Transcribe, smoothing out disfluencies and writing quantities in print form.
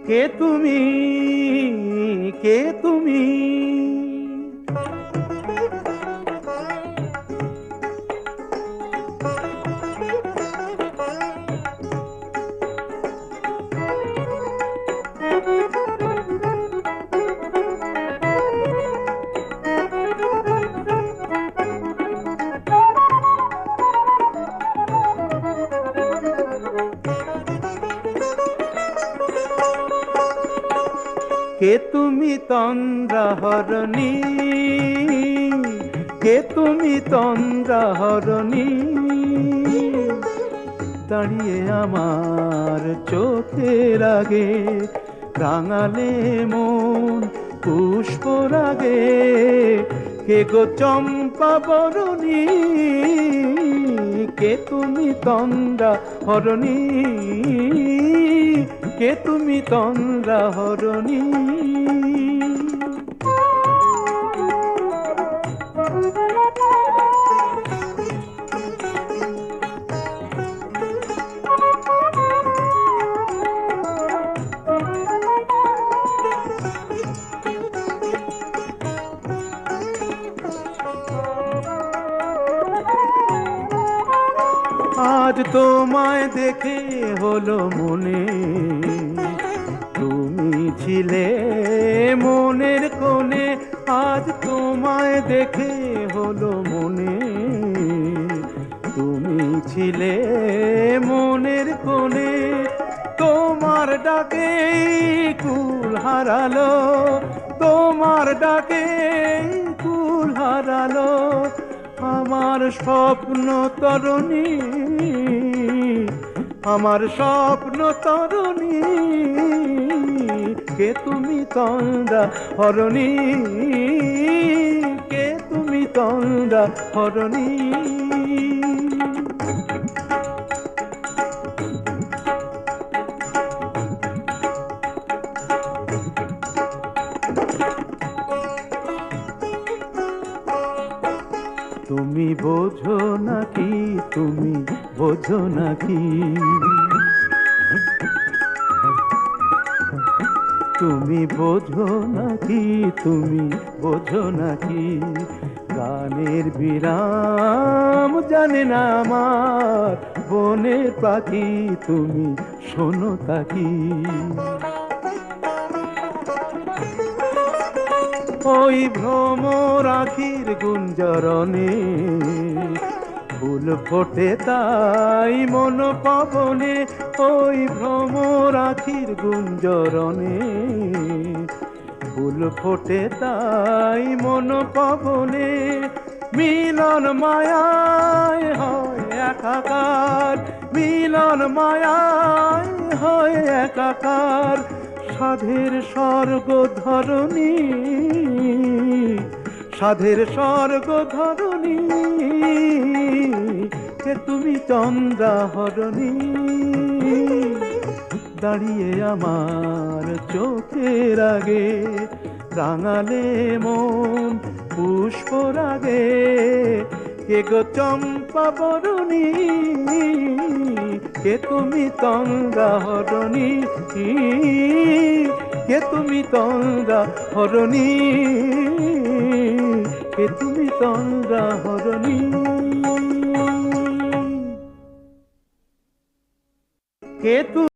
কে তুমি, কে তুমি? কে তুমি তন্দ্রাহরণী, কে তুমি তন্দ্রাহরণী? দাঁড়িয়ে আমার চোখের আগে রাঙালে মন পুষ্পরাগে। কে গো চম্পা বরণী, কে তুমি তন্দ্রাহরণী, কে তুমি তন্দ্রাহরণী? আজ তোমায় দেখে হলো মনে, তুমি ছিলে মনের কোণে। আজ তোমায় দেখে হলো মনে, তুমি ছিলে মনের কোণে। তোমার ডাকে কুল হারালো, তোমার ডাকে কুল হারালো আমার স্বপ্ন তরণী, আমার স্বপ্ন তরণী। কে তুমি তন্দ্রাহরণী, কে তুমি তন্দ্রাহরণী? তুমি বোঝো নাকি, তুমি বোঝো নাকি? তুমি বোঝো নাকি, তুমি বোঝো নাকি? গানের বিরাম জানে না আমার বনের পাখি, তুমি শোনো তাকি। ওই ভ্রমর আখির গুঞ্জরণে ফুল ফোটে তাই মন পবনে। ওই ভ্রমর আখির গুঞ্জরণে ফুল ফোটে তাই মন পবনে। মিলন মায়ায় হয় একাকার, মিলন মায়ায় হয় একাকার। সাধের স্বর্গ ধরণী, সাধের স্বর্গ ধরণী। কে তুমি তন্দ্রাহরণী, দাঁড়িয়ে আমার চোখের আগে রাঙালে মন পুষ্পরাগে। কে গো চম্পা বরণী, কে তুমি তন্দ্রাহরণী, কে তুমি তন্দ্রাহরণী, কে তুমি তন্দ্রাহরণী? কে তুমি